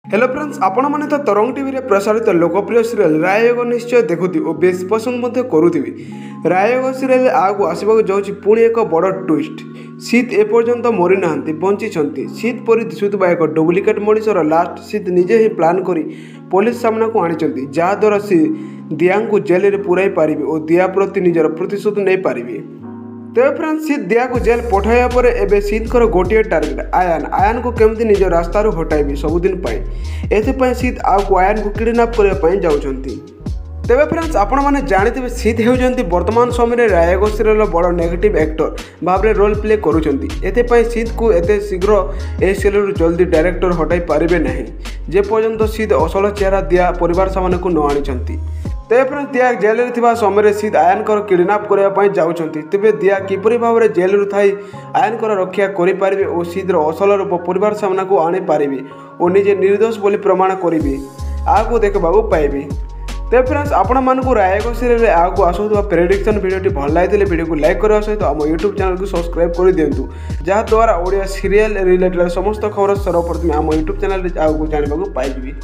Hello friends आपण मैंने तो तरंग टीवी रे प्रसारित लोकप्रिय सीरियल राययोग निश्चय देखुथि और बेस पसंद मध्य करुथिबि। राययोग सीरियल आगु आसबाक जाउछि पुणी एक बड़ ट्विस्ट। सीत एपर्यंत मरी नाहांती, बंचिछंती। सीत परि दिसुथबा एक डुप्लिकेट मनिषर लास्ट सीत निजे ही प्लान करी पुलिस सामना को आनिछंती, जहा द्वारा सी दिया को जेल रे पुराई पारिबि और दिया प्रति निजर प्रतिशोध नै पारिबि। तेज फ्रेंड्स सीत दिया को जेल पठाइया पर एबे सीत कर गोटे टार्गेट आयन को केमती निज रास्तार हटाइबी सबुदिन एथिपाई सीत आउ आयन को किडनैप करने जाउछंती। तेबे फ्रेंड्स आपण मैंने जानिथिबे सीत हेउछंती वर्तमान समय राययोग सीरियल बड़ नेगेटिव एक्टर भाव में रोल प्ले करुछंती। एथिपाई सीत को एते शीघ्र ए सीरियल जल्दी डायरेक्टर हटाई पारिबे नहीं जे पर्यंत सीत असल चेहरा दिया परिवार सामने को न आनिछंती। तेज फ्रेंड्स दिया जेल रे समय सीत आयन कर किडनैप करने जाउछंती। तेबे दिया किपरि भाव में जेल थाई आयन कर रक्षा करें और सीत असल रूप परिवार सामना को आनी पारिबे और निजे निर्दोष बोली प्रमाण करी आगु देखा पाइबे। तेज फ्रेंड्स आपण मानक राययोग सीरियल आगु आसुवा प्रेडिक्शन वीडियो भल लगे वीडियो को लाइक करने सहित आम यूट्यूब चैनल को सब्सक्राइब कर दिंतु, जहाद्वारा ओडिया सीरियल रिलेटेड समस्त खबर सर्वप्रथम आम यूट्यूब चैनल आगु जानवा पाइबे।